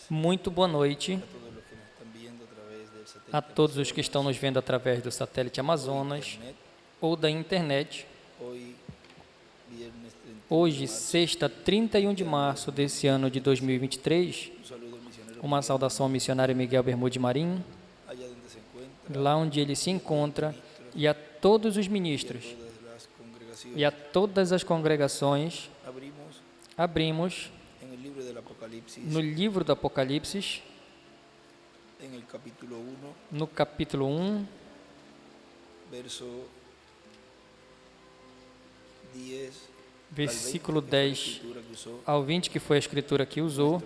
Muito boa noite a todos os que estão nos vendo através do satélite Amazonas ou da internet. Hoje, sexta, 31 de março desse ano de 2023, uma saudação ao missionário Miguel Bermude Marim, lá onde ele se encontra, e a todos os ministros e a todas as congregações. Abrimos no livro do Apocalipse, no capítulo 1, versículo 10 ao 20, que foi a escritura que usou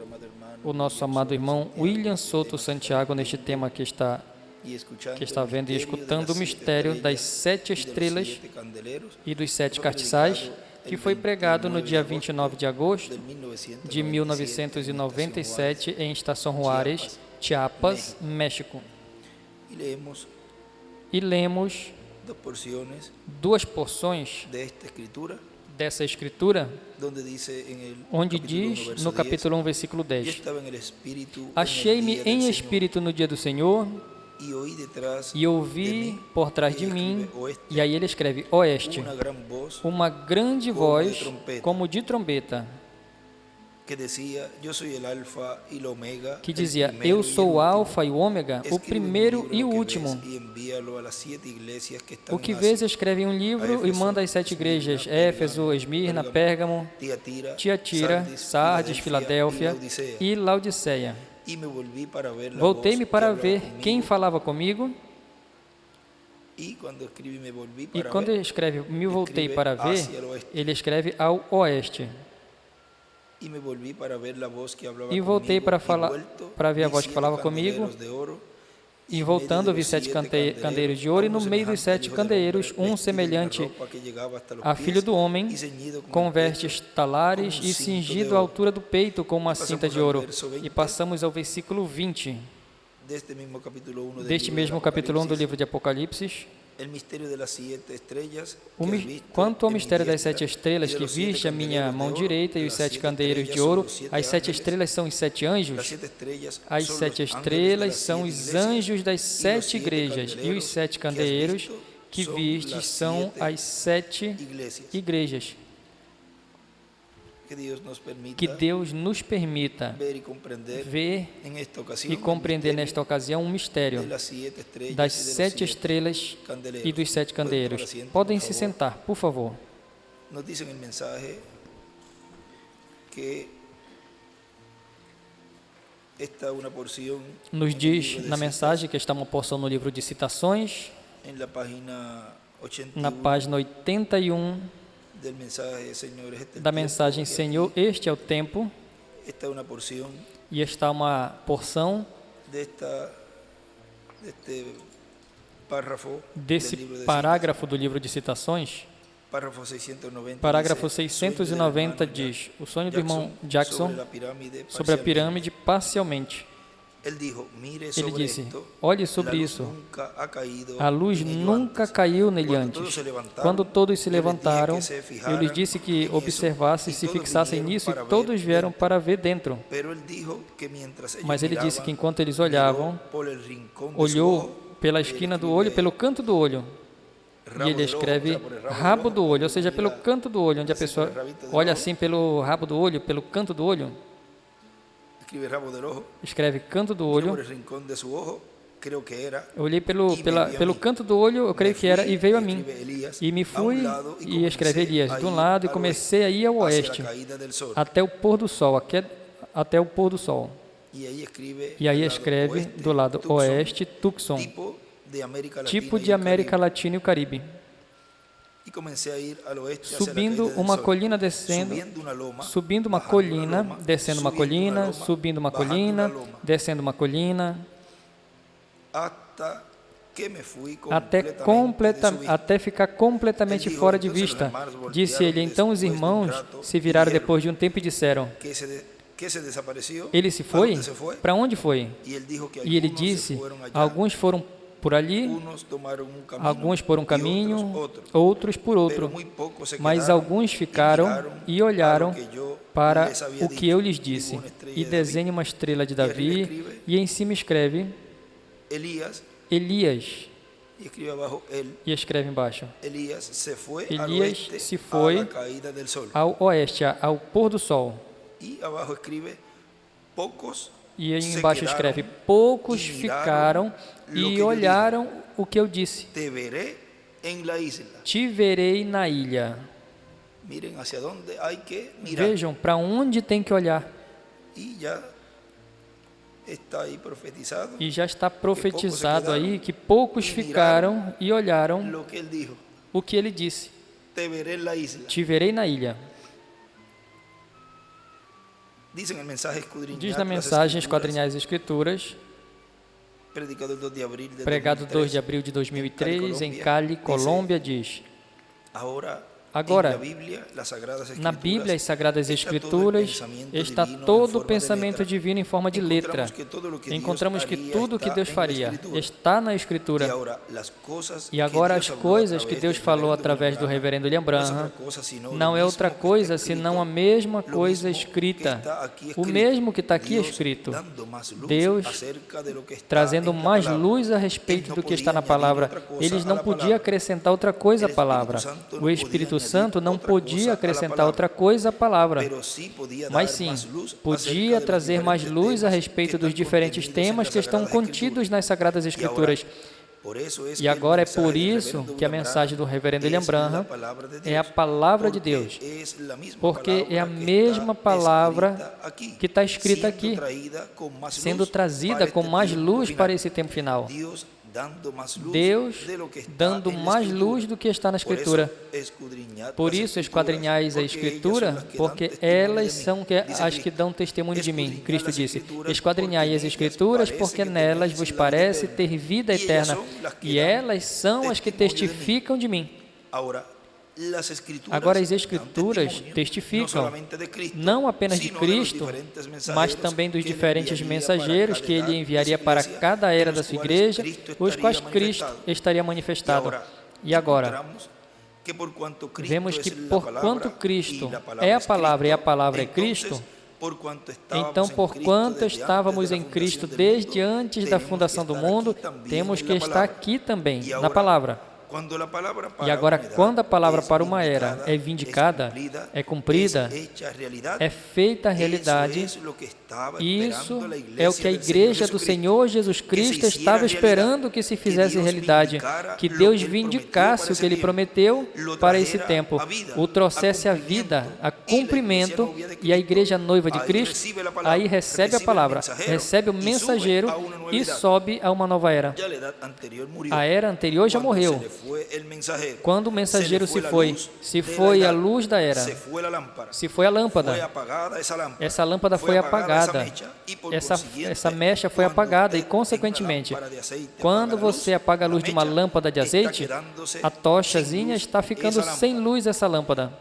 o nosso amado irmão William Souto Santiago neste tema que está vendo e escutando o mistério das 7 estrelas e dos 7 castiçais, que foi pregado no dia 29 de agosto de 1997 em Estação Juárez, Chiapas, México. E lemos 2 porções dessa escritura, onde diz no capítulo 1, versículo 10: Achei-me em espírito no dia do Senhor, e ouvi por trás de mim, e aí ele escreve oeste, uma grande voz como de trombeta, que dizia: Eu sou o Alfa e o Ômega, o primeiro e o último. O que vês, escreve em um livro e manda às 7 igrejas: Éfeso, Esmirna, Pérgamo, Tiatira, Sardes, Filadélfia e Laodiceia. Voltei-me para ver quem falava comigo. E quando ele escreve me voltei para ver, ele escreve ao oeste. E voltei para ver a voz que falava comigo. E voltando, vi 7 candeeiros de ouro, e no meio dos 7 candeeiros, um semelhante a filho do homem, com vestes talares e cingido à altura do peito com uma cinta de ouro. E passamos ao versículo 20 deste mesmo capítulo 1 do livro de Apocalipse. Quanto ao mistério das 7 estrelas que viste à minha mão direita e os 7 candeeiros de ouro, as 7 estrelas são os 7 anjos. As 7 estrelas são os anjos das 7 igrejas, e os 7 candeeiros que vistes são as 7 igrejas. Que Deus nos permita ver e compreender nesta ocasião um mistério das 7 estrelas e dos 7 candeeiros. Podem se sentar, por favor. Nos diz na mensagem que está uma porção no livro de citações, na página 81, da mensagem Senhor, este é o tempo, e está uma porção desse parágrafo do livro de citações. Parágrafo 690 diz: o sonho do irmão Jackson sobre a pirâmide parcialmente. Ele disse: olhe sobre isso, a luz nunca caiu nele antes. Quando todos se levantaram, eu lhes disse que observassem e se fixassem nisso, e todos vieram para ver dentro. Mas ele disse que enquanto eles olhavam, olhou pela esquina do olho, pelo canto do olho. E ele escreve rabo do olho, ou seja, pelo canto do olho, onde a pessoa olha assim pelo rabo do olho, pelo canto do olho. Escreve canto do olho. Eu olhei pelo canto do olho, eu creio que era, e veio a mim. E me fui e escrevi Elias de um lado, e comecei a ir ao oeste, até o pôr do sol, até o pôr do sol. E aí escreve do lado oeste, Tucson, tipo de América Latina e o Caribe. Subindo uma colina, descendo, subindo uma colina, descendo uma colina, subindo uma colina, descendo uma colina, até ficar completamente fora de vista. Disse ele: então os irmãos se viraram depois de um tempo e disseram: ele se foi? Para onde foi? E ele disse: alguns foram por ali, alguns por um caminho, outros por outro, mas alguns ficaram e olharam para o que eu lhes disse. E desenhe uma estrela de Davi, e em cima escreve Elias, e escreve embaixo, Elias se foi ao oeste, ao pôr do sol. E aí embaixo escreve, poucos ficaram e olharam o que eu disse. Te verei na ilha. Vejam para onde tem que olhar. E já está profetizado aí que poucos ficaram e olharam o que ele disse. Te verei na ilha. Diz na mensagem Esquadrinhar as Escrituras, pregado 2 de abril de 2003, em Cali, Colômbia, diz: agora, na Bíblia, as Sagradas Escrituras, está todo o pensamento divino em forma de letra. Encontramos que tudo o que Deus faria está na Escritura. E agora as coisas que Deus falou através do reverendo William Branham não é outra coisa senão a mesma coisa escrita. O mesmo que está aqui escrito. Deus trazendo mais luz a respeito do que está na palavra. Eles não podiam acrescentar outra coisa à palavra. O Espírito Santo não podia acrescentar outra coisa à palavra, mas sim, podia trazer mais luz a respeito dos diferentes temas que estão contidos nas Sagradas Escrituras. E agora é por isso que a mensagem do reverendo William Branham é a palavra de Deus, porque é a mesma palavra que está escrita aqui, sendo trazida com mais luz para esse tempo final. Deus dando mais luz do que está na Escritura. Por isso, esquadrinhais a Escritura, porque elas são as que dão testemunho de mim. Cristo disse, esquadrinhai as Escrituras, porque nelas vos parece ter vida eterna, e elas são as que testificam de mim. Agora, as Escrituras testificam não apenas de Cristo, mas também dos diferentes mensageiros que Ele enviaria para cada era da sua igreja, os quais Cristo estaria manifestado. E agora, vemos que porquanto Cristo é a palavra e a palavra é Cristo, então, porquanto estávamos em Cristo desde antes da fundação do mundo, temos que estar aqui também, na palavra. E agora, quando a palavra para uma era é vindicada, é cumprida, é feita a realidade, isso é o que a igreja do Senhor Jesus Cristo estava esperando que se fizesse realidade, que Deus vindicasse o que Ele prometeu para esse tempo, o trouxesse a vida, a cumprimento, e a igreja noiva de Cristo, aí recebe a palavra, recebe o mensageiro e sobe a uma nova era. A era anterior já morreu. Quando o mensageiro se foi a luz da era, se foi a lâmpada, essa lâmpada foi apagada, essa mecha foi apagada e, consequentemente, quando você apaga a luz de uma lâmpada de azeite, a tochazinha está ficando sem luz essa lâmpada.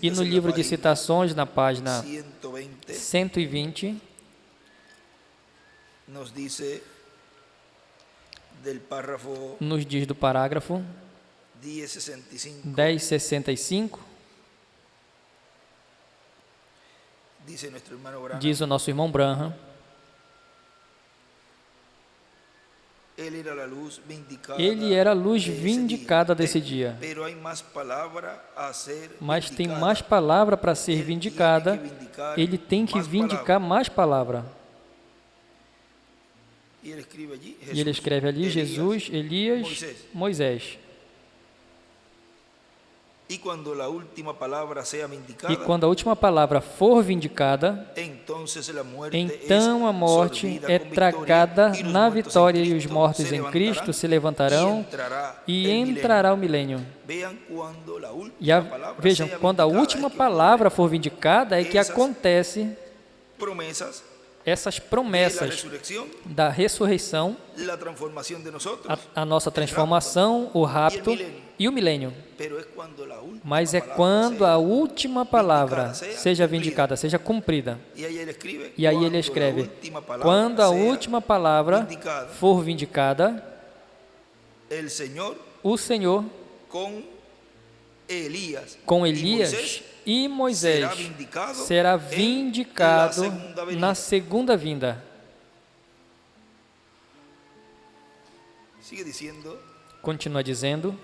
E no livro de citações, na página 120, nos diz do parágrafo 1065, diz o nosso irmão Branham, ele era a luz vindicada desse dia, mas tem mais palavra para ser vindicada, ele tem que vindicar mais palavra. E ele escreve ali, Jesus, Elias, Moisés. E quando a última palavra for vindicada, então a morte é tragada na vitória e os mortos em Cristo se levantarão e entrará o milênio. Vejam, quando a última palavra for vindicada é que acontece essas promessas da ressurreição, a nossa transformação, o rapto e o milênio. Mas é quando a última palavra seja vindicada, seja cumprida. E aí ele escreve: quando a última palavra for vindicada, o Senhor, com Elias e Moisés, será vindicado na segunda vinda. Continua dizendo.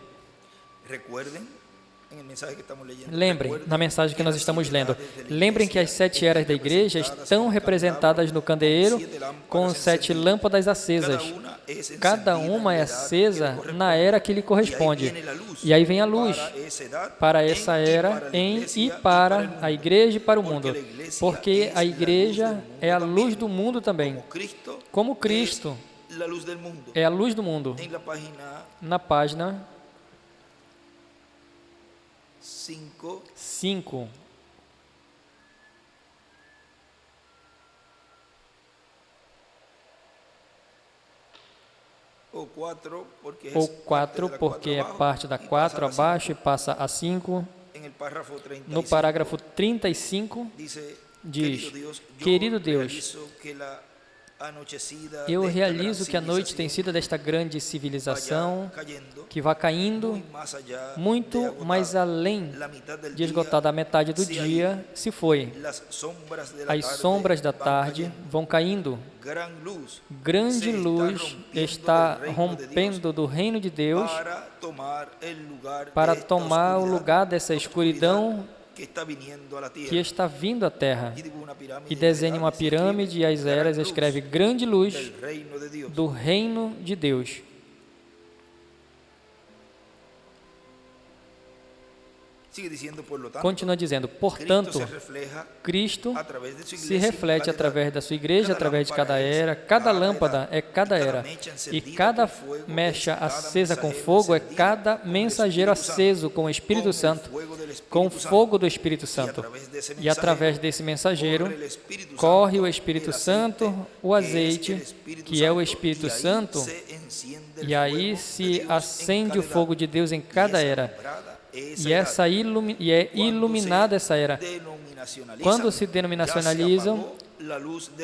Lembrem, na mensagem que nós estamos lendo, lembrem que as 7 eras da igreja estão representadas no candeeiro com 7 lâmpadas acesas. Cada uma é acesa na era que lhe corresponde. E aí vem a luz para essa era e para a igreja e para o mundo. Porque a igreja é a luz do mundo também. Como Cristo é a luz do mundo. Na página 5. Ou 4, porque é parte da 4 abaixo e passa a 5. No parágrafo 35, diz: querido Deus, eu realizo que a noite tem sido desta grande civilização que vai caindo muito mais além de esgotar da metade do dia, se foi. As sombras da tarde vão caindo. Grande luz está rompendo do reino de Deus para tomar o lugar dessa escuridão que está vindo à terra. E desenha uma pirâmide e as eras escreve grande luz do reino de Deus. Continua dizendo, portanto, Cristo se reflete através da sua igreja, através de cada era. Cada lâmpada é cada era. E cada mecha acesa com fogo é cada mensageiro aceso com o Espírito Santo, com o fogo do Espírito Santo. E através desse mensageiro corre o Espírito Santo, o azeite, que é o Espírito Santo, e aí se acende o fogo de Deus em cada era. E é iluminada essa era. Quando se denominacionalizam,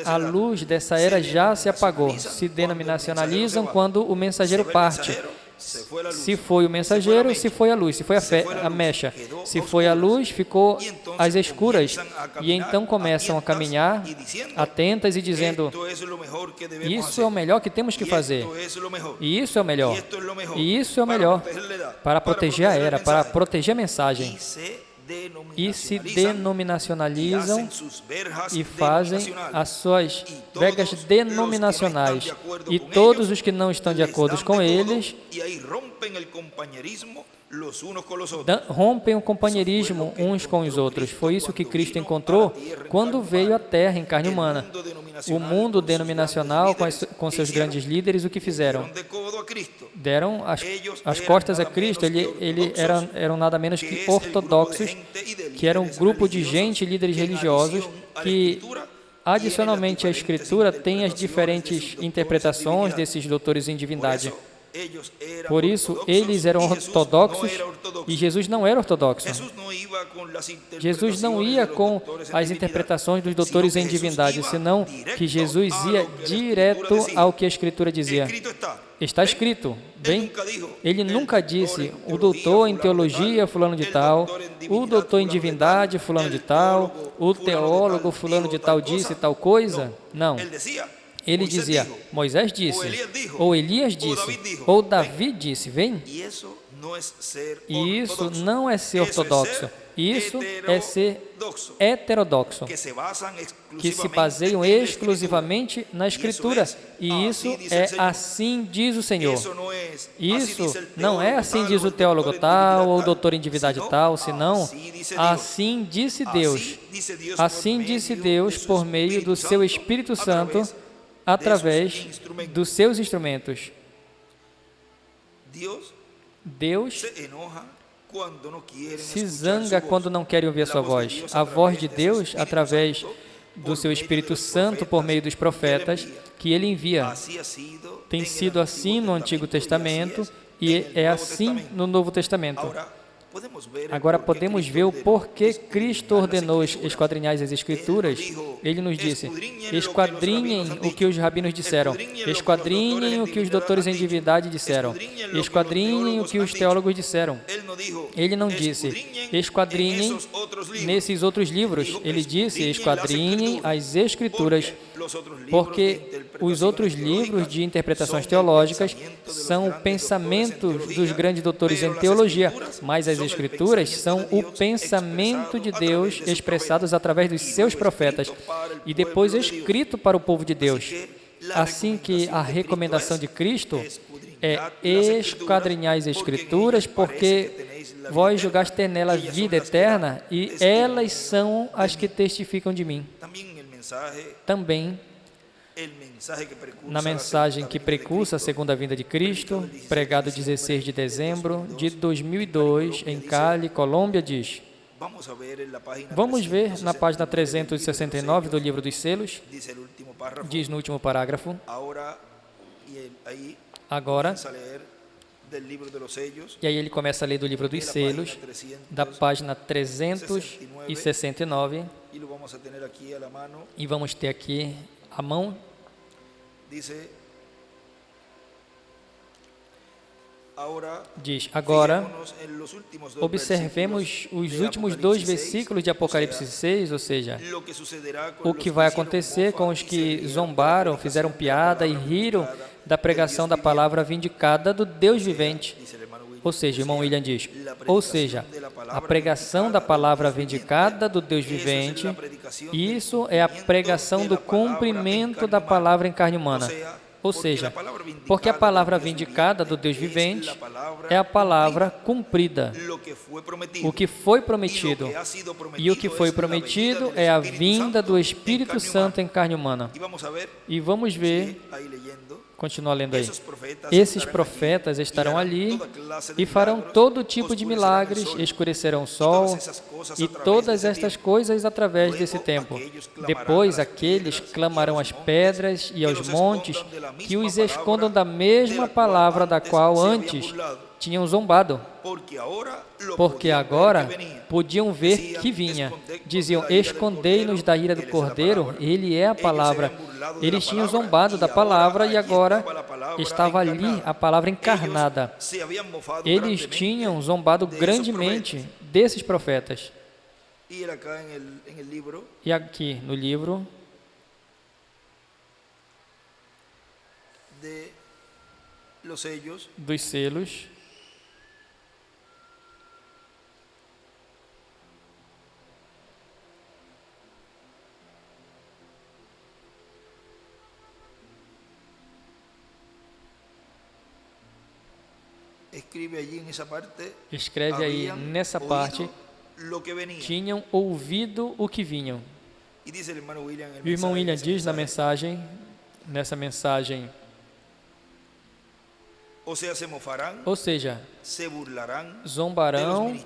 a luz dessa era já se apagou. Se denominacionalizam quando o mensageiro parte. Se foi o mensageiro, se foi a luz, se foi a mecha. Se foi a luz, ficou às escuras. E então começam a caminhar atentas e dizendo, isso é o melhor que temos que fazer. E isso é o melhor. E isso é o melhor para proteger a era, para proteger a mensagem. E se denominacionalizam e fazem as suas vegas denominacionais. E todos os que não estão de acordo com eles rompem o companheirismo uns com os outros. Foi isso que Cristo encontrou quando veio à Terra em carne humana. O mundo denominacional, com seus grandes líderes, o que fizeram? Deram as costas a Cristo. Eles eram nada menos que ortodoxos, que eram um grupo de gente, líderes religiosos, que, adicionalmente à Escritura, tem as diferentes interpretações desses doutores em divindade. Por isso, eles eram ortodoxos e Jesus não era ortodoxo. Jesus não ia com as interpretações dos doutores em divindade, senão que Jesus ia direto ao que a Escritura dizia. Está escrito. Bem, ele nunca disse, o doutor em teologia fulano de tal, o doutor em divindade fulano de tal, o teólogo fulano de tal disse tal coisa. Não. Ele dizia, Moisés disse, ou Elias disse, ou Davi disse, vem. E isso não é ser ortodoxo, isso é ser heterodoxo, que se baseiam exclusivamente na Escritura. E isso é assim diz o Senhor. Isso não é assim diz o teólogo tal, ou o doutor em divindade tal, senão assim disse Deus. Assim disse Deus por meio do seu Espírito Santo, através dos seus instrumentos. Deus se zanga quando não querem ouvir a sua voz. A voz de Deus, através do seu Espírito Santo, por meio dos profetas, que Ele envia. Tem sido assim no Antigo Testamento E é assim no Novo Testamento. Agora podemos ver o porquê Cristo ordenou esquadrinhar as Escrituras. Ele nos disse: esquadrinhem o que os rabinos disseram, esquadrinhem o que os doutores em divindade disseram, esquadrinhem o que os teólogos disseram. Ele não disse: esquadrinhem nesses outros livros. Ele disse: esquadrinhem as Escrituras, porque os outros livros de interpretações teológicas são o pensamento dos grandes doutores em teologia, mas as Escrituras são o pensamento de Deus expressados através dos seus profetas e depois escrito para o povo de Deus. Assim que a recomendação de Cristo é esquadrinhar as Escrituras, porque vós julgaste ter nela vida eterna e elas são as que testificam de mim. Também, na mensagem que precursa a segunda vinda de Cristo, pregado 16 de dezembro de 2002, em Cali, Colômbia, diz: vamos ver na página 369 do livro dos selos, diz no último parágrafo, agora, e aí ele começa a ler do livro dos selos, da página 369, e vamos ter aqui a mão. Diz: agora, observemos os últimos 2 versículos de Apocalipse 6, ou seja, o que vai acontecer com os que zombaram, fizeram piada e riram da pregação da palavra vindicada do Deus vivente. Ou seja, o irmão William diz, ou seja, a pregação da palavra vindicada do Deus vivente, isso é a pregação do cumprimento da palavra em carne humana. Ou seja, porque a palavra vindicada do Deus vivente é a palavra cumprida, o que foi prometido. E o que foi prometido é a vinda do Espírito Santo em carne humana. E vamos ver, continua lendo aí, esses profetas estarão ali e farão todo tipo de milagres, escurecerão o sol e todas estas coisas através desse tempo. Depois aqueles clamarão às pedras e aos montes que os escondam da mesma palavra da qual antes tinham zombado, porque agora podiam ver que vinha. Diziam: escondei-nos da ira do Cordeiro, ele é a palavra. Eles tinham zombado da palavra e agora estava ali a palavra encarnada. Eles tinham zombado grandemente desses profetas. E aqui no livro dos selos, escreve aí nessa parte, tinham ouvido o que vinham. E o irmão William diz nessa mensagem, ou seja, zombarão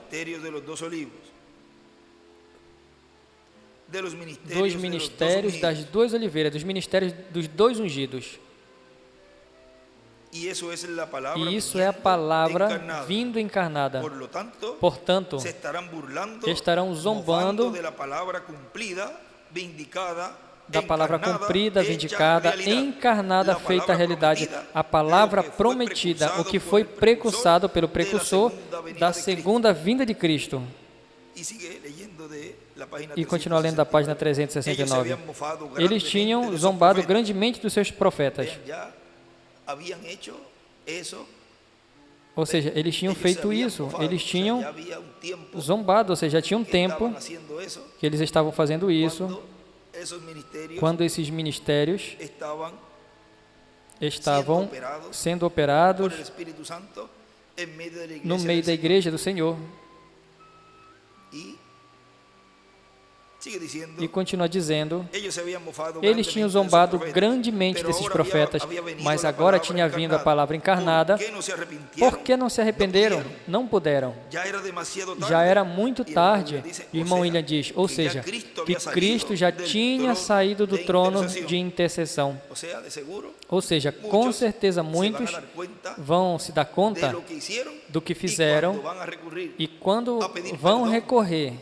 dos ministérios das 2 oliveiras, dos ministérios dos 2 ungidos. E isso é a palavra vindo encarnada. Portanto, estarão zombando da palavra cumprida, vindicada, encarnada, feita a realidade, a palavra prometida, o que foi precursado pelo precursor da segunda vinda de Cristo. E continua lendo da página 369. Eles tinham zombado grandemente dos seus profetas. Ou seja, eles tinham feito isso, eles tinham zombado, ou seja, já tinha um tempo que eles estavam fazendo isso, quando esses ministérios estavam sendo operados no meio da igreja do Senhor. E continua dizendo, eles tinham zombado grandemente desses profetas, mas agora tinha vindo a palavra encarnada. Por que não se arrependeram? Não puderam. Já era muito tarde. O irmão William diz, ou seja, que Cristo já tinha saído do trono de intercessão. Ou seja, com certeza muitos vão se dar conta do que fizeram e quando vão recorrer,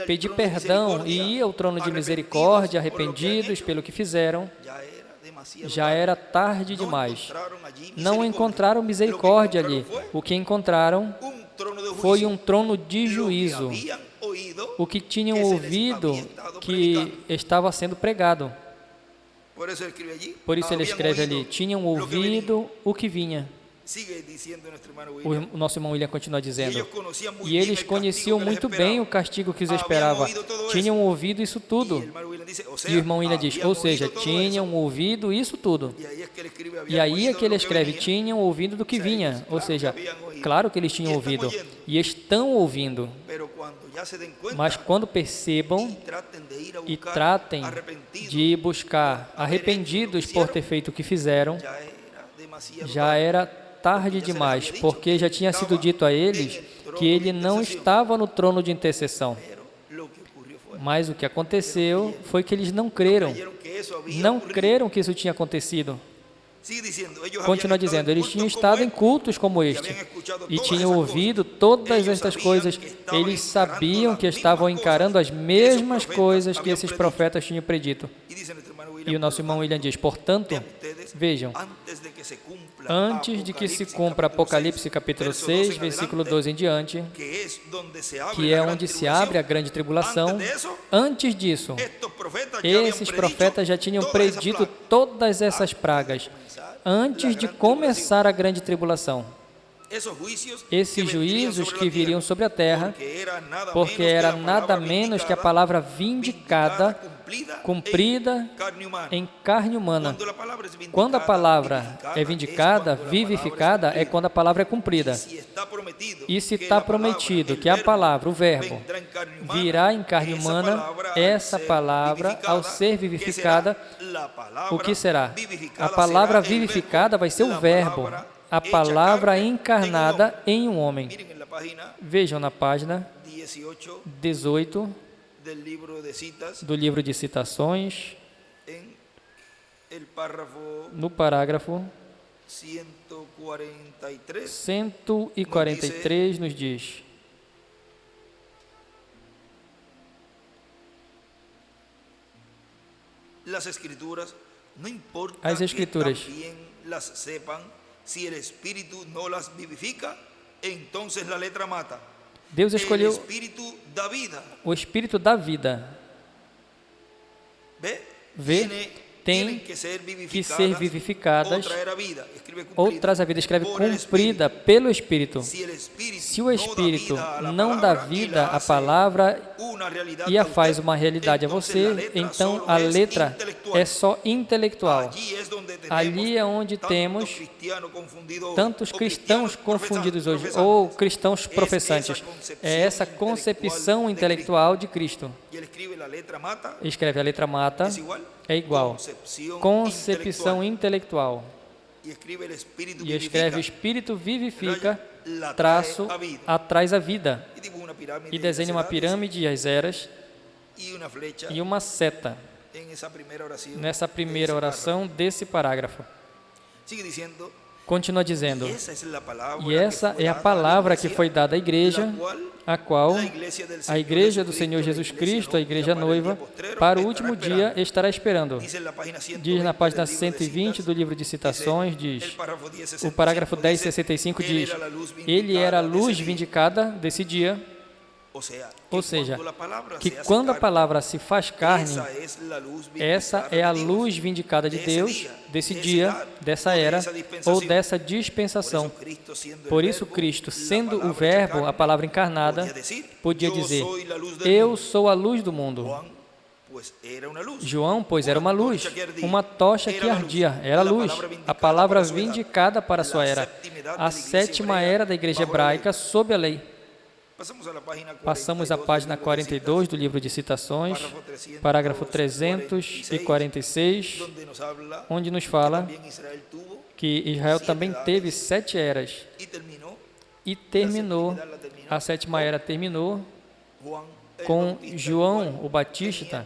pedir perdão e ir ao trono de misericórdia, arrependidos pelo que fizeram, já era tarde demais. Não encontraram misericórdia ali. O que encontraram foi um trono de juízo, o que tinham ouvido que estava sendo pregado. Por isso ele escreve ali, tinham ouvido o que vinha. O nosso irmão William continua dizendo, e eles conheciam muito bem o castigo que os esperava, tinham ouvido isso tudo. E o irmão William diz, ou seja, tinham ouvido isso tudo. E aí é que ele escreve, tinham ouvido do que vinha, ou seja, claro que eles tinham ouvido, e estão ouvindo. Mas quando percebam e tratem de buscar arrependidos por ter feito o que fizeram, já era tarde demais, porque já tinha sido dito a eles que ele não estava no trono de intercessão. Mas o que aconteceu foi que eles não creram. Não creram que isso tinha acontecido. Continua dizendo, eles tinham estado em cultos como este e tinham ouvido todas estas coisas. Eles sabiam que estavam encarando as mesmas coisas que esses profetas tinham predito. E o nosso irmão William diz, portanto, vejam, antes de que se cumpra Apocalipse capítulo 6, versículo 12 em diante, que é onde se abre a grande tribulação, antes disso, esses profetas já tinham predito todas essas pragas, antes de começar a grande tribulação. Esses juízos que viriam sobre a terra, porque era nada menos que a palavra vindicada, cumprida em carne humana. Quando a palavra é vindicada, vivificada, é quando a palavra é cumprida. E se está prometido que a palavra, o verbo, virá em carne humana, essa palavra, ao ser vivificada, o que será? A palavra vivificada vai ser o verbo, a palavra encarnada em um homem. Vejam na página 18 do livro de citações, no parágrafo 143 nos diz: as Escrituras, Deus escolheu o Espírito da vida. Vê, tem que ser vivificadas, ou traz a vida, escreve cumprida pelo Espírito. Se o Espírito não dá vida à palavra e a faz uma realidade a você, então a letra é só intelectual. Ali é onde temos tantos cristãos confundidos hoje, ou cristãos professantes. É essa concepção intelectual de Cristo. Escreve a letra mata, é igual. Concepção intelectual. E escreve o Espírito vivifica, traço, atrás a vida. E desenha uma pirâmide, as eras, e uma seta. Nessa primeira oração desse parágrafo. Continua dizendo, e essa é a palavra que foi dada à igreja, a qual a igreja do Senhor Jesus Cristo, a igreja noiva, para o último dia estará esperando. Diz na página 120 do livro de citações, diz, o parágrafo 1065 diz, ele era a luz vindicada desse dia. Ou seja, que quando a palavra se faz carne, essa é a luz vindicada de Deus, desse dia, dessa era, ou dessa dispensação. Por isso, Cristo, sendo o Verbo, a palavra encarnada, podia dizer, eu sou a luz do mundo. João, pois, era uma luz, uma tocha que ardia, era luz, a palavra vindicada para a sua era, a sétima era da igreja hebraica sob a lei. Passamos à página 42 do livro de Citações, parágrafo 346, onde nos fala que Israel também teve 7 eras e terminou, a 7ª era terminou com João o Batista,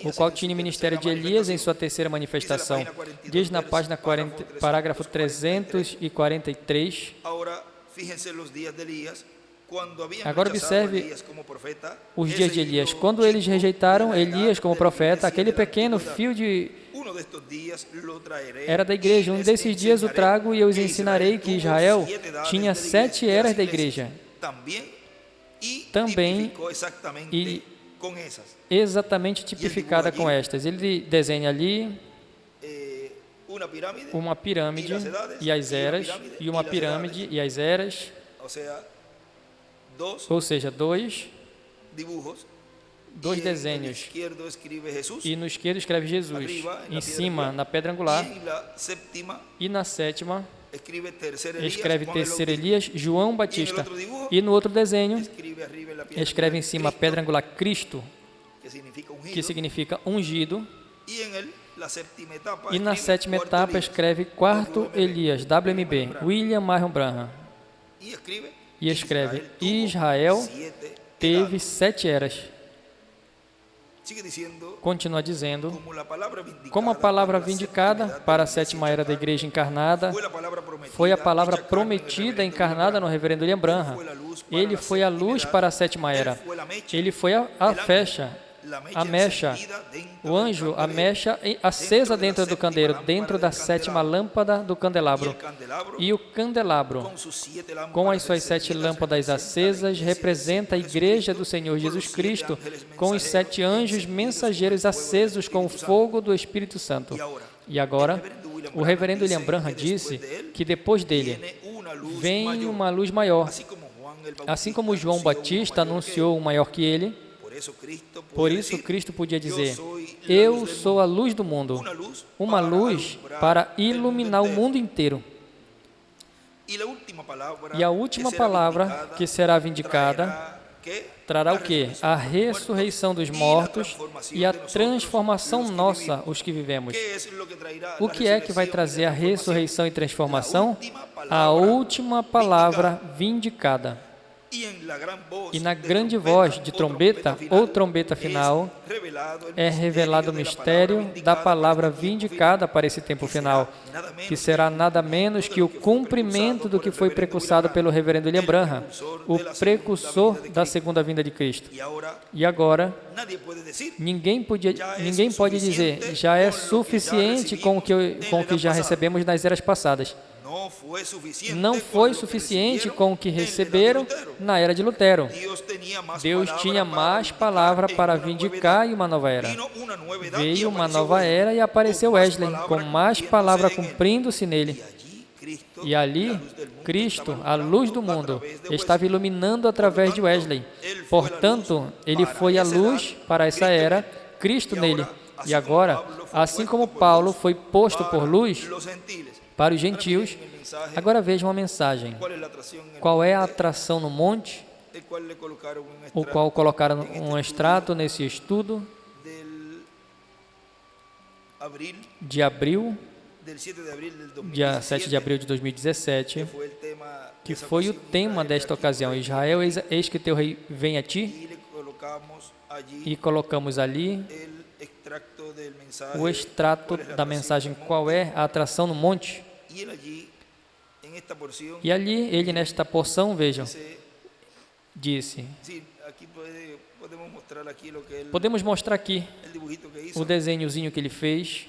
o qual tinha o ministério de Elias em sua 3ª manifestação. Diz na página 40, parágrafo 343, agora observe os dias de Elias. Quando eles rejeitaram Elias como profeta, aquele pequeno fio era da igreja. Um desses dias o trago e eu os ensinarei que Israel tinha 7 eras da igreja. Também e exatamente tipificada com estas. Ele desenha ali uma pirâmide e as eras, e uma pirâmide e as eras, ou seja, dois desenhos. E no esquerdo escreve Jesus, em cima, na pedra angular, e na 7ª escreve 3º Elias, João Batista, e no outro desenho escreve em cima a pedra angular Cristo, que significa ungido, e na 7ª etapa escreve 4º Elias, WMB, William Marion Branham, e escreve Israel teve 7 eras. Continua dizendo, como a palavra vindicada para a 7ª era da igreja encarnada foi a palavra prometida encarnada no reverendo William Branham. Ele foi a luz para a 7ª era. Ele foi a mecha, o anjo, a mecha acesa dentro do candeeiro, dentro da 7ª lâmpada do candelabro. E o candelabro, com as suas 7 lâmpadas acesas, representa a igreja do Senhor Jesus Cristo, com os 7 anjos mensageiros acesos com o fogo do Espírito Santo. E agora, o reverendo William Branham disse que depois dele vem uma luz maior. Assim como João Batista anunciou um maior que ele, por isso Cristo podia dizer, eu sou a luz do mundo, uma luz para iluminar o mundo inteiro. E a última palavra que será vindicada trará o quê? A ressurreição dos mortos e a transformação nossa, os que vivemos. O que é que vai trazer a ressurreição e transformação? A última palavra vindicada. E na grande voz de trombeta ou trombeta final é revelado o mistério da palavra vindicada para esse tempo final, que será nada menos que o cumprimento do que foi precursado pelo reverendo William Branham, o precursor da segunda vinda de Cristo. E agora, ninguém pode dizer, já é suficiente com o que já recebemos nas eras passadas. Não foi suficiente com o que receberam na era de Lutero. Deus tinha mais palavra para vindicar e uma nova era. Veio uma nova era e apareceu Wesley, com mais palavra cumprindo-se nele. E ali, Cristo, a luz do mundo, estava iluminando através de Wesley. Portanto, ele foi a luz para essa era, Cristo nele. E agora, assim como Paulo foi posto por luz para os gentios, agora vejam uma mensagem. Qual é a atração no monte? O qual colocaram um extrato nesse estudo de abril, dia 7 de abril de 2017, que foi o tema desta ocasião. Israel, eis que teu rei vem a ti, e colocamos ali o extrato da mensagem. Qual é a atração no monte? E ali, ele nesta porção, vejam, disse, podemos mostrar aqui o desenhozinho que ele fez.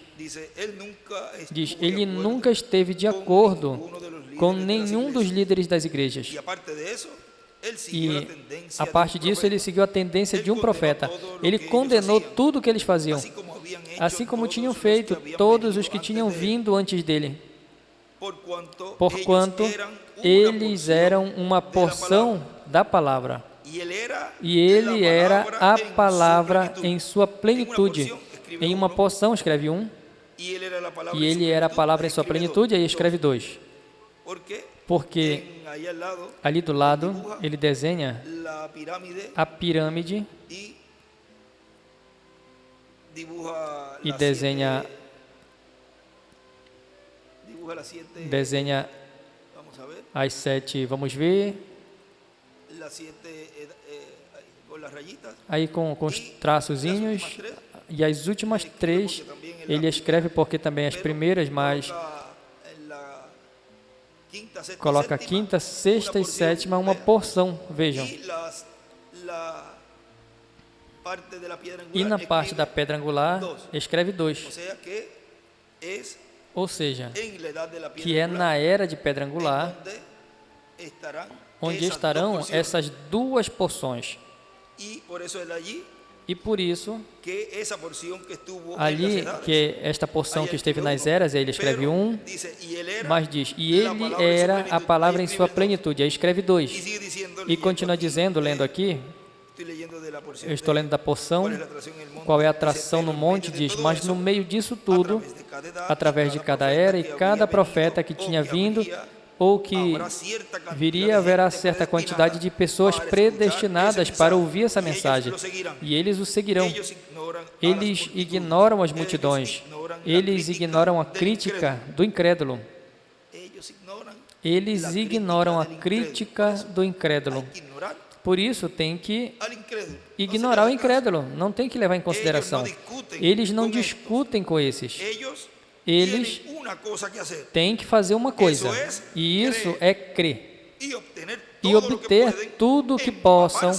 Diz, ele nunca esteve de acordo com nenhum dos líderes das igrejas. E, a parte disso, ele seguiu a tendência de um profeta. Ele condenou tudo o que eles faziam, assim como tinham feito todos os que tinham vindo antes dele. Porquanto eles eram uma porção da palavra. E ele era a palavra em sua plenitude. Em uma porção, escreve 1. E ele era a palavra em sua plenitude, aí escreve 2. Porque Ali do lado, ele desenha a pirâmide e desenha as 7, vamos ver, aí com os traçozinhos, e as últimas 3 ele escreve porque também as primeiras, mas coloca a quinta, sexta e sétima, uma porção, vejam. E na parte da pedra angular, escreve 2. Ou seja, que é na era de pedra angular, onde estarão essas 2 porções. E por isso, ali, que esta porção que esteve nas eras, ele escreve 1, mas diz, e ele era a palavra em sua plenitude, aí escreve 2. E continua dizendo, lendo aqui, eu estou lendo da porção, qual é a atração no monte, diz, mas no meio disso tudo, através de cada era e cada profeta que tinha vindo, ou que viria, haverá certa quantidade de pessoas predestinadas para ouvir essa mensagem, e eles o seguirão. Eles ignoram as multidões, eles ignoram a crítica do incrédulo. Eles ignoram a crítica do incrédulo. Por isso, tem que ignorar o incrédulo, não tem que levar em consideração. Eles não discutem com esses. Eles têm que fazer uma coisa, e isso é crer e obter tudo o que possam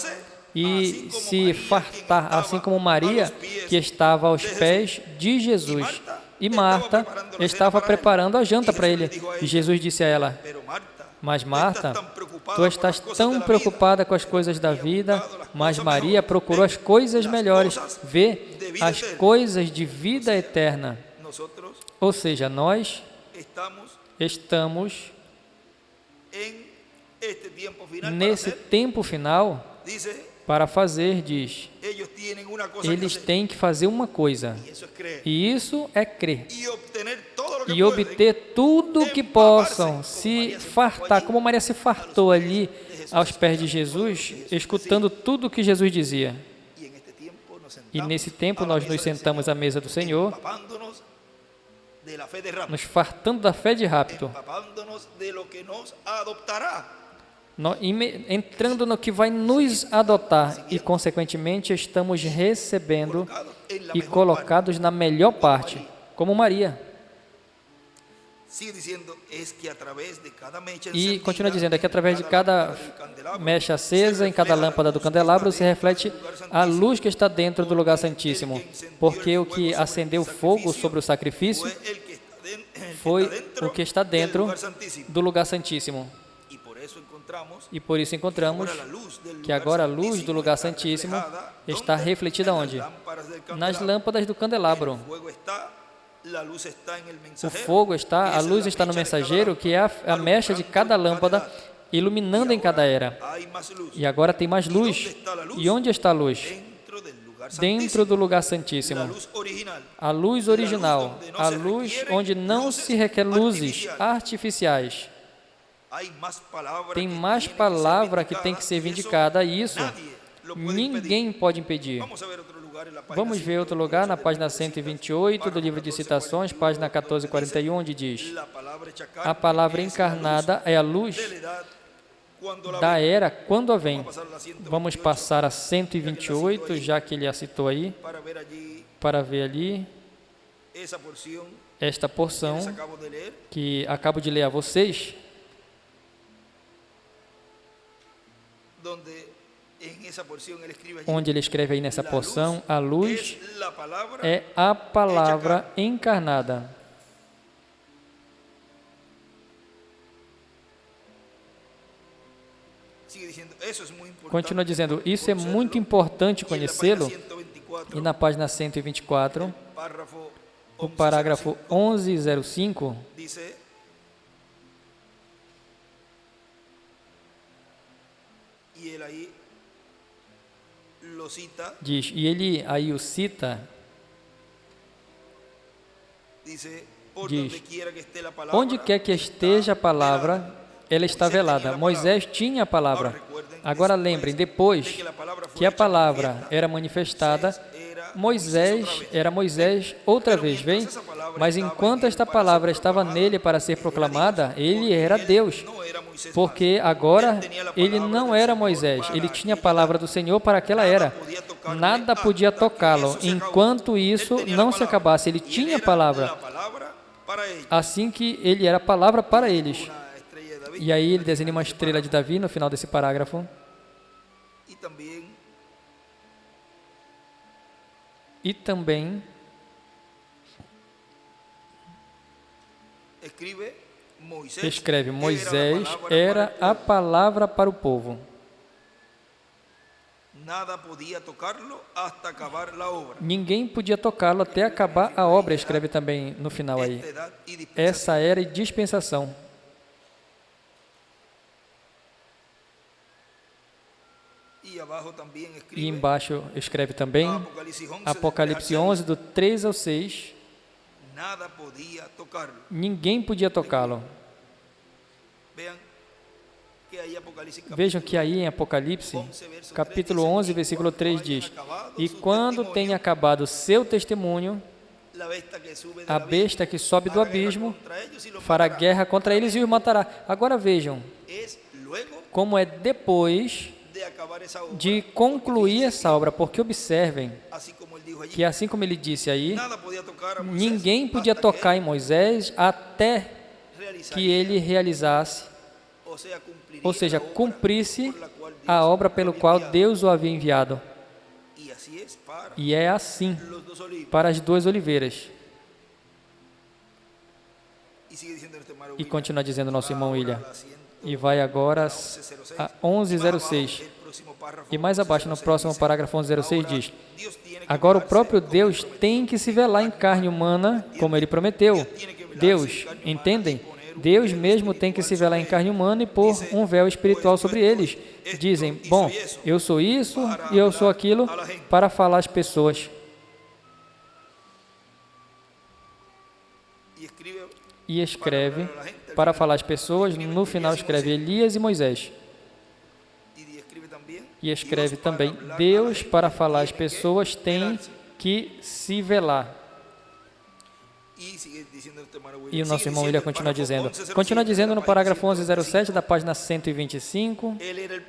e se fartar, assim como Maria, que estava aos pés de Jesus. E Marta estava preparando a janta para ele. E Jesus disse a ela, mas Marta, tu estás tão preocupada com as coisas da vida, mas Maria procurou as coisas melhores, vê, as coisas de vida eterna. Ou seja, nós estamos nesse tempo final para fazer, diz, eles têm que fazer uma coisa, e isso é crer, e obter tudo o que possam, se fartar, como Maria se fartou ali aos pés de Jesus, escutando tudo o que Jesus dizia. E nesse tempo nós nos sentamos à mesa do Senhor, nos fartando da fé de rápido, entrando no que vai nos adotar e, consequentemente, estamos recebendo e colocados na melhor parte, como Maria. E continua dizendo, é que através de cada mecha acesa, em cada lâmpada do candelabro, se reflete a luz que está dentro do lugar santíssimo, porque o que acendeu fogo sobre o sacrifício foi o que está dentro do lugar santíssimo. E por isso encontramos que agora a luz do lugar santíssimo está refletida onde? Nas lâmpadas do candelabro. O fogo está, a luz está no mensageiro, que é a mecha de cada lâmpada, iluminando em cada era. E agora tem mais luz. E onde está a luz? Dentro do lugar santíssimo. A luz original, a luz onde não se requer luzes artificiais. Tem mais palavra que tem que ser vindicada, e isso ninguém pode impedir. Vamos ver outro lugar na página 128 do livro de Citações, página 1441, onde diz: a palavra encarnada é a luz da era quando a vem. Vamos passar a 128, já que ele a citou aí, para ver ali esta porção que acabo de ler a vocês, onde ele escreve aí nessa porção, a luz é a palavra encarnada. Continua dizendo, isso é muito importante conhecê-lo, e na página 124, o parágrafo 1105, diz, e ele aí o cita, diz, onde quer que esteja a palavra, ela está velada. Moisés tinha a palavra. Agora lembrem, depois que a palavra era manifestada, Moisés era Moisés outra vez, vem? Mas enquanto esta palavra estava nele para ser proclamada, ele era Deus, porque agora ele não era Moisés, ele tinha a palavra do Senhor para aquela era. Nada podia tocá-lo enquanto isso não se acabasse. Ele tinha a palavra, assim que ele era a palavra para eles. E aí ele desenha uma estrela de Davi no final desse parágrafo. E também escreve, Moisés era a palavra para o povo. Ninguém podia tocá-lo até acabar a obra, escreve também no final aí. Essa era a dispensação. E embaixo escreve também, Apocalipse 11, do 3 ao 6, ninguém podia tocá-lo. Vejam que aí em Apocalipse, capítulo 11, versículo 3 diz, e quando tem acabado seu testemunho, a besta que sobe do abismo fará guerra contra eles e os matará. Agora vejam como é depois de concluir essa obra, porque observem que assim como ele disse aí, ninguém podia tocar em Moisés até que ele realizasse, ou seja, cumprisse a obra pelo qual Deus o havia enviado. E é assim para as duas oliveiras. E continua dizendo nosso irmão William. E vai agora a 11:06. E mais abaixo, no próximo parágrafo 11:06 diz, agora o próprio Deus tem que se velar em carne humana, como ele prometeu. Deus, entendem? Deus mesmo tem que se velar em carne humana e pôr um véu espiritual sobre eles. Dizem, bom, eu sou isso e eu sou aquilo, para falar às pessoas. E escreve, para falar às pessoas, no final escreve Elias e Moisés. E escreve também, Deus, para falar às pessoas, tem que se velar. E o nosso irmão William continua dizendo no parágrafo 11:07 da página 125, ele era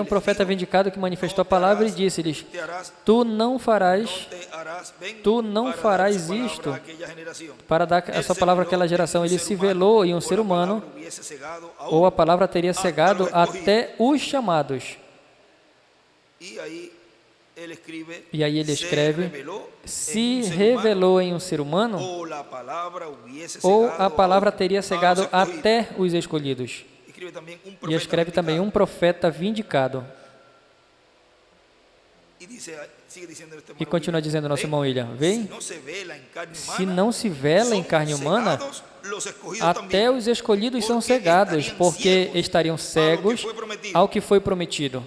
um profeta vindicado que manifestou a palavra e disse-lhes, tu não farás isto para dar essa palavra àquela geração. Ele se velou em um ser humano, ou a palavra teria cegado até os chamados. E aí ele escreve, se revelou em um ser humano, ou a palavra teria cegado até os escolhidos. E escreve também um profeta vindicado. E continua dizendo nosso irmão William, vem, se não se vela em carne humana, até os escolhidos são cegados, porque estariam cegos ao que foi prometido.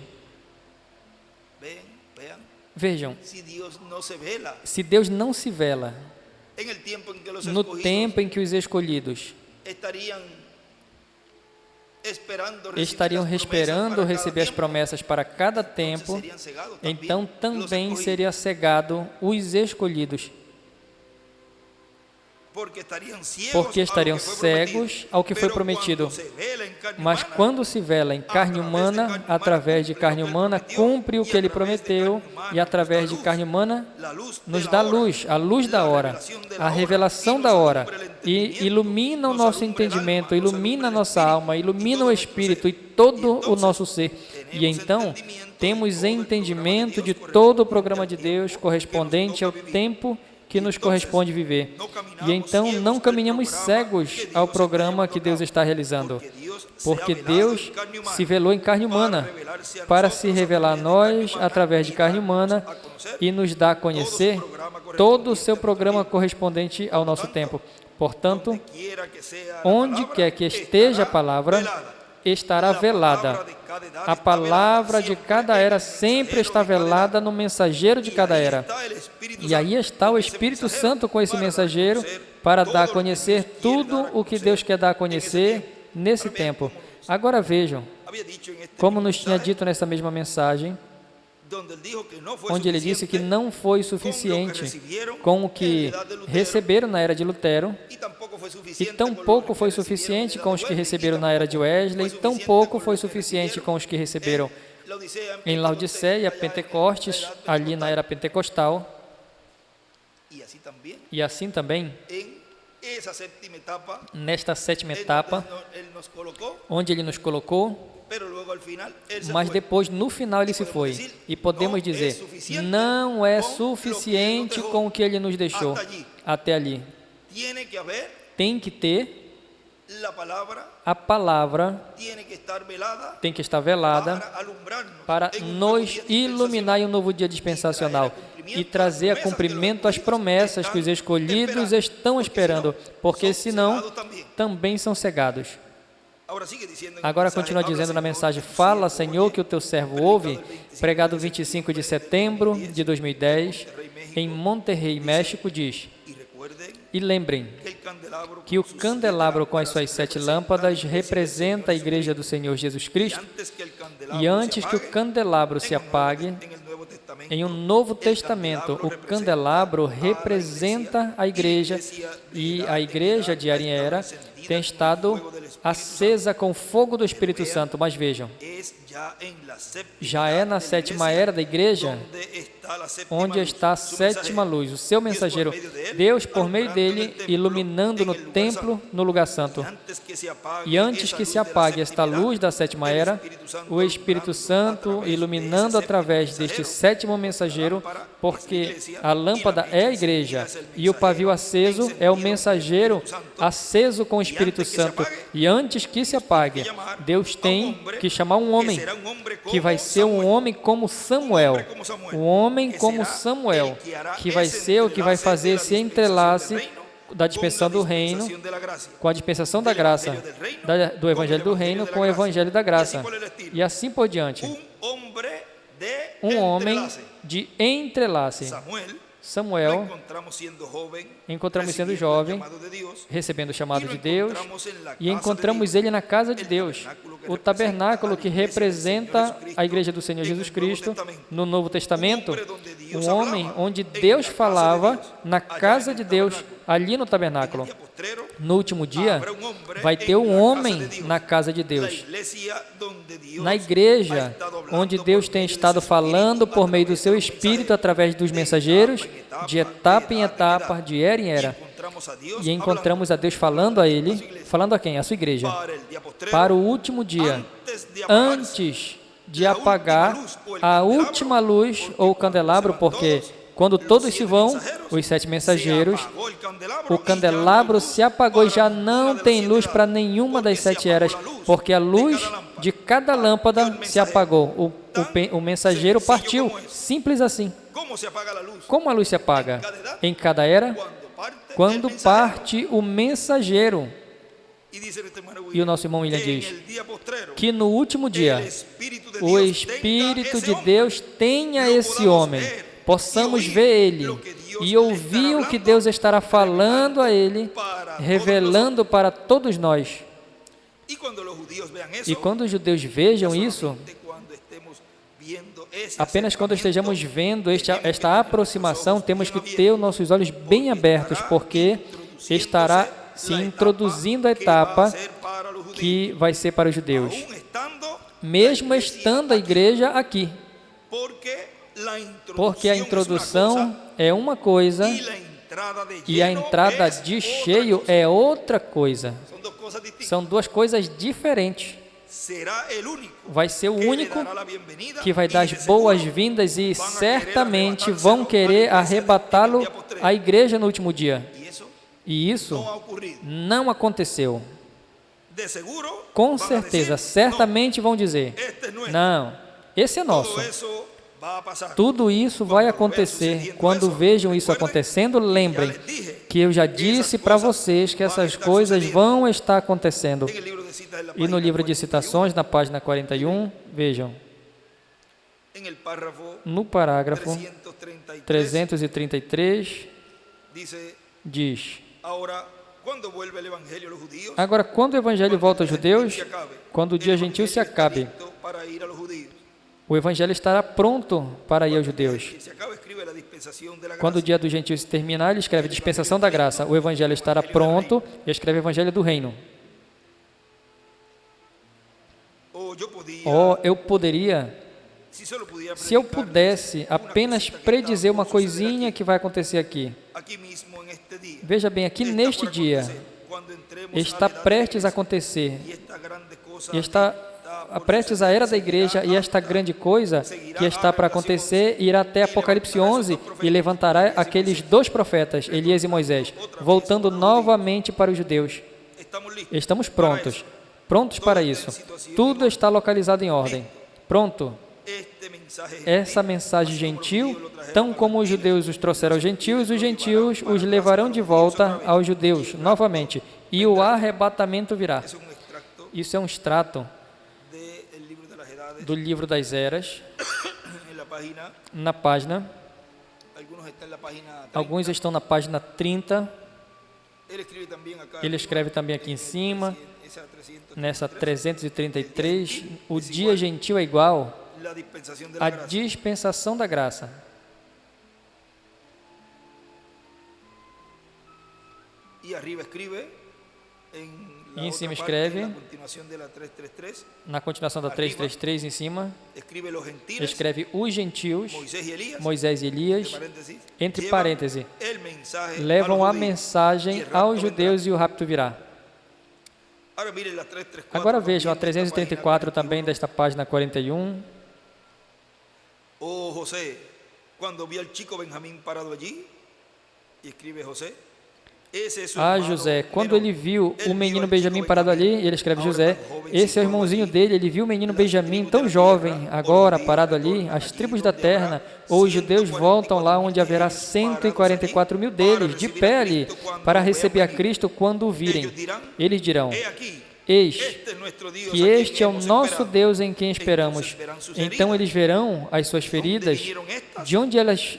Vejam, se Deus não se vela no tempo em que os escolhidos estariam esperando receber as promessas para cada tempo, então também seria cegado os escolhidos, porque estariam cegos ao que foi prometido. Mas quando se vela em carne humana, através de carne humana, cumpre o que ele prometeu, e através de carne humana nos dá luz, a luz da hora, a revelação da hora, e ilumina o nosso entendimento, ilumina a nossa alma, ilumina o espírito e todo o nosso ser. E então temos entendimento de todo o programa de Deus correspondente ao tempo que nos corresponde viver. E então não caminhamos cegos ao programa que Deus está realizando, porque Deus se velou em carne humana para se revelar a nós através de carne humana e nos dar a conhecer todo o seu programa correspondente ao nosso tempo. Portanto, onde quer que esteja a palavra, estará velada. A palavra de cada era sempre está velada no mensageiro de cada era. E aí está o Espírito Santo com esse mensageiro para dar a conhecer tudo o que Deus quer dar a conhecer nesse tempo. Agora vejam, como nos tinha dito nessa mesma mensagem, onde ele disse que não foi suficiente com o que receberam na era de Lutero, e tampouco foi suficiente com os que receberam na era de Wesley, tampouco foi suficiente com os que receberam em Laodiceia, Pentecostes, ali na era pentecostal, e assim também, nesta sétima etapa, onde ele nos colocou, mas depois, no final, ele se foi. E podemos dizer, não é suficiente com o que ele nos deixou até ali. Tem que ter, a palavra tem que estar velada para nos iluminar em um novo dia dispensacional e trazer a cumprimento as promessas que os escolhidos estão esperando, porque senão também são cegados. Agora continua dizendo na mensagem, fala, Senhor, que o teu servo ouve, pregado 25 de setembro de 2010, em Monterrey, México, diz, e lembrem que o candelabro com as suas 7 lâmpadas representa a Igreja do Senhor Jesus Cristo, e antes que o candelabro se apague, em um Novo Testamento, o candelabro representa a Igreja, e a Igreja de Ariera tem estado acesa com o fogo do Espírito Santo. Mas vejam, já é na sétima era da Igreja, onde está a sétima luz, o seu mensageiro, Deus, por meio dele, iluminando no templo, no lugar santo. E antes que se apague esta luz da sétima era, o Espírito Santo iluminando através deste sétimo mensageiro, porque a lâmpada é a Igreja, e o pavio aceso é o mensageiro aceso com o Espírito Santo. E antes que se apague, Deus tem que chamar um homem, que vai ser um homem como Samuel, um homem como Samuel, que vai ser o que vai fazer esse entrelace da dispensação do reino com a dispensação da graça, do evangelho do reino com o evangelho da graça, e assim por diante. Um homem de entrelace. Samuel, encontramos sendo jovem, recebendo o chamado de Deus, e encontramos ele na casa de Deus, o tabernáculo que representa a Igreja do Senhor Jesus Cristo. No Novo Testamento, um homem onde Deus falava na casa de Deus, ali no tabernáculo. No último dia, vai ter um homem na casa de Deus, na igreja, onde Deus tem estado falando por meio do seu Espírito através dos mensageiros, de etapa em etapa, de era em era. E encontramos a Deus falando a ele, falando a quem? A sua igreja. Para o último dia, antes de apagar a última luz ou candelabro, porque quando todos se vão, os 7 mensageiros, o candelabro se apagou e já não tem luz para nenhuma das 7 eras, porque a luz de cada lâmpada se apagou. O mensageiro partiu, simples assim. Como a luz se apaga? Em cada era, quando parte o mensageiro. E o nosso irmão William diz que no último dia, o Espírito de Deus tenha esse homem, possamos ver ele e ouvir o que Deus estará falando a ele, revelando para todos nós. E quando os judeus vejam isso, apenas quando estejamos vendo esta aproximação, temos que ter os nossos olhos bem abertos, porque estará se introduzindo a etapa que vai ser para os judeus, mesmo estando a igreja aqui. Porque a introdução é uma coisa e a entrada de cheio é outra coisa. São duas coisas diferentes. Vai ser o único que vai dar as boas-vindas e certamente vão querer arrebatá-lo à igreja no último dia. E isso não aconteceu. Com certeza, certamente vão dizer, não, esse é nosso. Tudo isso vai acontecer. Quando vejam isso acontecendo, lembrem que eu já disse para vocês que essas coisas vão estar acontecendo. E no livro de citações, na página 41, vejam, no parágrafo 333, diz, Agora, quando o Evangelho volta aos judeus, quando o dia gentil se acabe, o Evangelho estará pronto para ir aos judeus. Quando o dia do gentil se terminar, ele escreve dispensação da graça. O Evangelho estará pronto e escreve Evangelho do reino. Eu poderia, se eu pudesse apenas predizer uma coisinha que vai acontecer aqui. Veja bem, aqui neste dia, está prestes a acontecer, e está prestes a era da igreja, e esta grande coisa que está para acontecer irá até Apocalipse 11 e levantará aqueles dois profetas, Elias e Moisés, voltando novamente para os judeus. Estamos prontos para isso. Tudo está localizado em ordem. Pronto. Essa mensagem gentil, tão como os judeus os trouxeram aos gentios, os gentios os levarão de volta aos judeus, novamente, e o arrebatamento virá. Isso é um extrato do livro das eras, na página, alguns estão na página 30, ele escreve também aqui em cima, nessa 333, o dia gentil é igual à dispensação da graça. E em cima escreve, na continuação da 333, em cima, escreve os gentios, Moisés e Elias, entre parênteses, levam a mensagem aos judeus e o rapto virá. Agora vejam a 334 também desta página 41. José, quando viu o chico Benjamim parado ali, e escreve José. José, quando ele viu o menino Benjamim parado ali, ele escreve José, esse é o irmãozinho dele, ele viu o menino Benjamim tão jovem, agora parado ali, as tribos da terra, ou os judeus voltam lá onde haverá 144 mil deles, de pé ali, para receber a Cristo quando o virem. Eles dirão, eis que este é o nosso Deus em quem esperamos. Então eles verão as suas feridas, de onde elas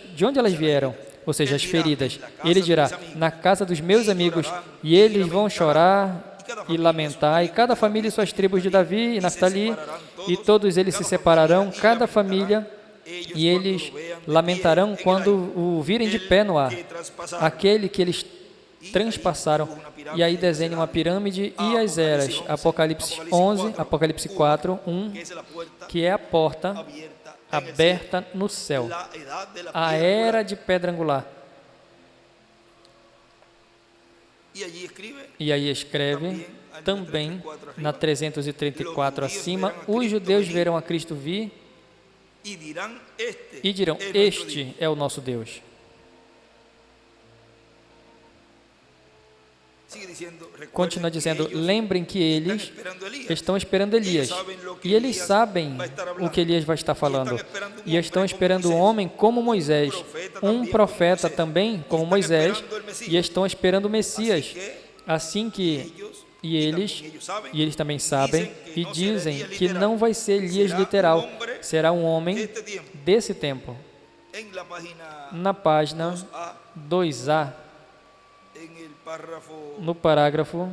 vieram. Ou seja, as feridas. Ele dirá, na casa dos meus amigos, e eles vão chorar e lamentar, e cada família e suas tribos de Davi e Naftali, e todos eles se separarão, cada família, e eles lamentarão quando o virem de pé no ar, aquele que eles transpassaram. E aí desenha uma pirâmide e as eras, Apocalipse 11, Apocalipse 4, 1, que é a porta aberta no céu, a era de pedra angular. E aí escreve também na 334 acima, os judeus verão a Cristo vir e dirão, este é o nosso Deus. Continua dizendo, lembrem que eles estão esperando Elias, e eles sabem o que Elias vai estar falando, e estão esperando um homem como Moisés, um profeta também como Moisés, e estão esperando o Messias, assim que, e eles também sabem, e dizem que não vai ser Elias literal, será um homem desse tempo. Na página 2A, no parágrafo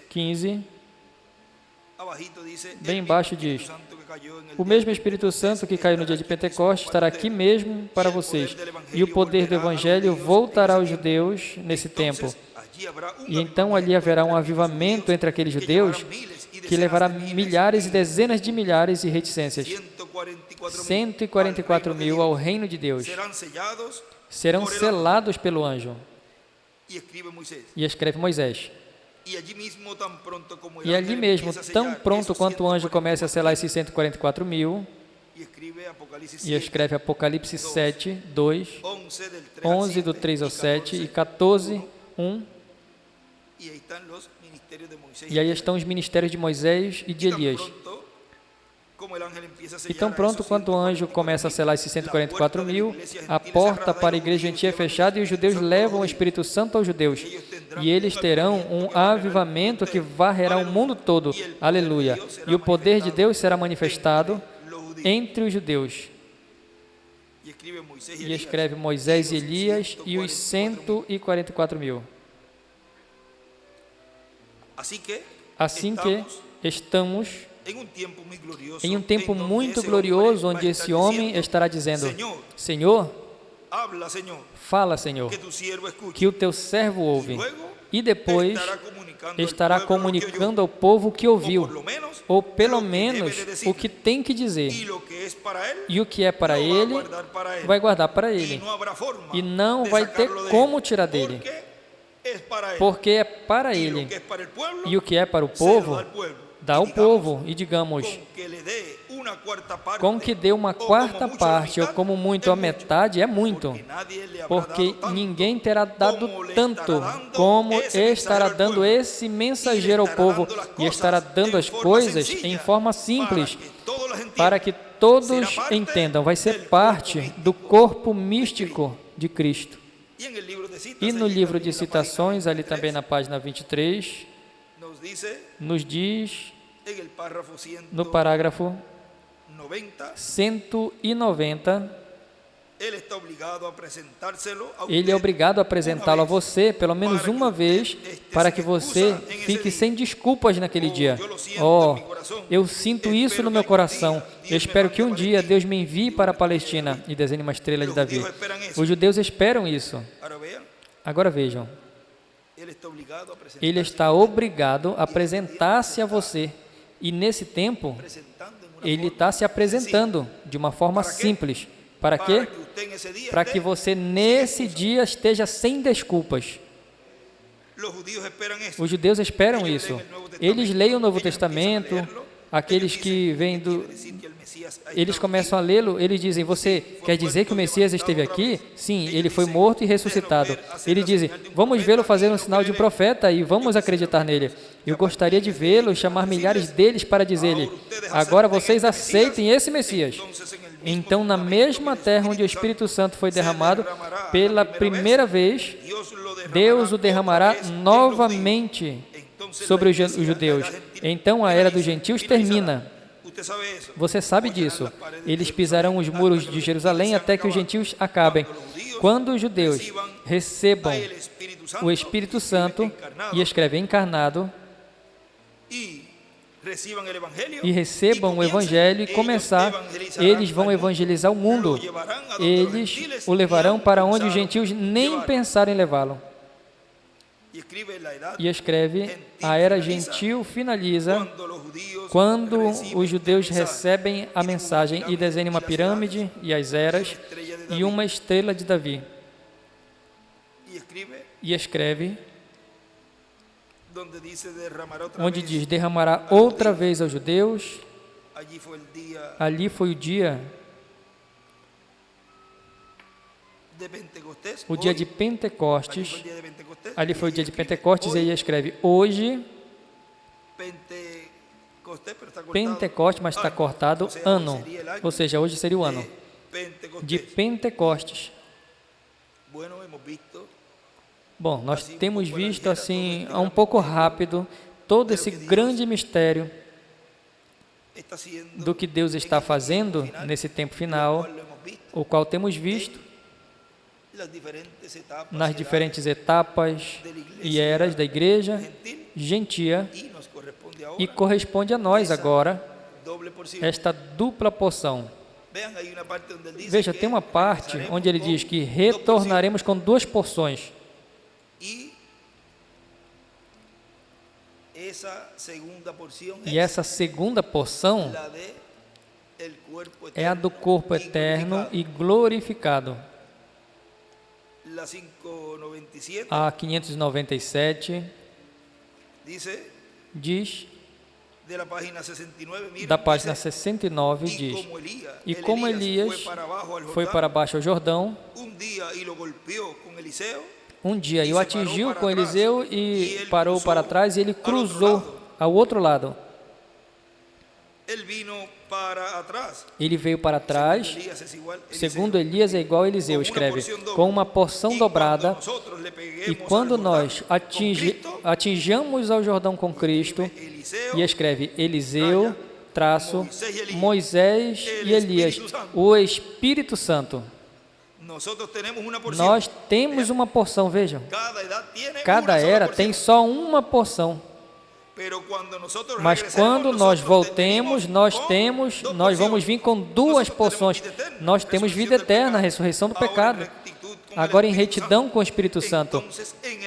15, bem embaixo diz, o mesmo Espírito Santo que caiu no dia de Pentecostes estará aqui mesmo para vocês, e o poder do Evangelho voltará aos judeus nesse tempo. E então ali haverá um avivamento entre aqueles judeus que levará milhares e dezenas de milhares e reticências. 144 mil ao reino de Deus serão selados pelo anjo. E escreve Moisés. E ali mesmo, tão pronto quanto o anjo começa a selar esses 144 mil, e escreve Apocalipse 7, 2, 11 do 3 ao 7 e 14, 1. E aí estão os ministérios de Moisés e de Elias. E tão pronto quanto o anjo começa a selar esses 144 mil, a porta para a igreja gentil é fechada e os judeus levam o Espírito Santo aos judeus. E eles terão um avivamento que varrerá o mundo todo. Aleluia. E o poder de Deus será manifestado entre os judeus. E escreve Moisés e Elias e os 144.000. Assim que estamos em um tempo muito glorioso, onde esse homem estará dizendo: Senhor, fala, Senhor, que o teu servo ouve. E depois estará comunicando ao povo o que ouviu, ou pelo menos o que tem que dizer. E o que é para ele, vai guardar para ele. E não vai ter como tirar dele, porque é para ele. E o que é para o povo, dá ao povo. E digamos, com que dê uma quarta parte, ou como muito a metade, é muito, porque ninguém terá dado tanto como estará dando esse mensageiro ao povo, e estará dando as coisas em forma simples, para que todos entendam. Vai ser parte do corpo místico de Cristo. E no livro de Citações, ali também na página 23, nos diz, no parágrafo 190, ele é obrigado a apresentá-lo a você pelo menos uma vez, para que você fique sem desculpas naquele dia. Oh, eu sinto isso no meu coração. Eu espero que um dia Deus me envie para a Palestina e desenhe uma estrela de Davi. Os judeus esperam isso. Agora vejam, ele está obrigado a apresentar-se a você. E nesse tempo, ele está se apresentando de uma forma simples. Para quê? Para que você nesse dia esteja sem desculpas. Os judeus esperam isso. Eles leem o Novo Testamento, aqueles que vêm eles começam a lê-lo, eles dizem: você quer dizer que o Messias esteve aqui? Sim, ele foi morto e ressuscitado. Eles dizem: vamos vê-lo fazer um sinal de profeta e vamos acreditar nele. Eu gostaria de vê-lo chamar milhares deles para dizer-lhe: agora vocês aceitem esse Messias. Então, na mesma terra onde o Espírito Santo foi derramado, pela primeira vez, Deus o derramará novamente sobre os judeus. Então, a era dos gentios termina. Você sabe disso. Eles pisarão os muros de Jerusalém até que os gentios acabem. Quando os judeus recebam o Espírito Santo, e escreve encarnado, e recebam o Evangelho e começar, eles vão evangelizar o mundo. Eles o levarão para onde os gentios nem pensaram em levá-lo. E escreve, a era gentil finaliza quando os judeus recebem a mensagem e desenham uma pirâmide e as eras e uma estrela de Davi. E escreve, onde diz: derramará outra vez aos judeus. Ali foi o dia, o dia de Pentecostes. Ali foi o dia de Pentecostes, e aí escreve hoje Pentecostes, mas está cortado ano, ou seja, hoje seria o ano de Pentecostes. Bom, nós temos visto assim, um pouco rápido, todo esse grande mistério do que Deus está fazendo nesse tempo final, o qual temos visto nas diferentes etapas e eras da igreja gentia, e corresponde a nós agora esta dupla porção. Veja, tem uma parte onde ele diz que retornaremos com duas porções. E essa segunda porção é a do corpo eterno e glorificado. A 597 diz, da página 69 diz: e como Elias foi para baixo ao Jordão, um dia o atingiu com Eliseu e parou para trás, e ele cruzou ao outro lado. Ele veio para trás, segundo Elias é igual a Eliseu, escreve, com uma porção dobrada, e quando nós atinjamos ao Jordão com Cristo, e escreve Eliseu, traço, Moisés e Elias, o Espírito Santo. Nós temos uma porção, vejam. Cada era tem só uma porção. Mas quando nós voltemos, nós vamos vir com duas porções. Nós temos vida eterna, a ressurreição do pecado. Agora em retidão com o Espírito Santo.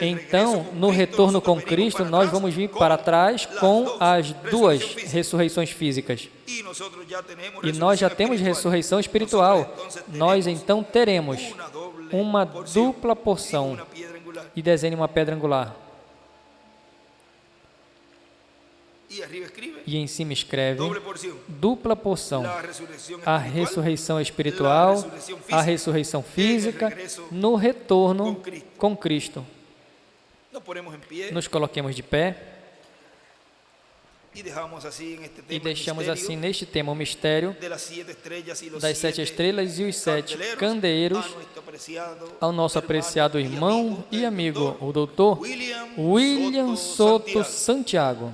Então, no retorno com Cristo, nós vamos vir para trás com as duas ressurreições físicas. E nós já temos ressurreição espiritual. Nós então teremos uma dupla porção. E desenhe uma pedra angular. E em cima escreve dupla porção, a ressurreição espiritual, a ressurreição física, no retorno com Cristo. Nos coloquemos de pé e deixamos assim neste tema o mistério das 7 estrelas e os 7 candeeiros ao nosso apreciado irmão e amigo, o doutor William Soto Santiago.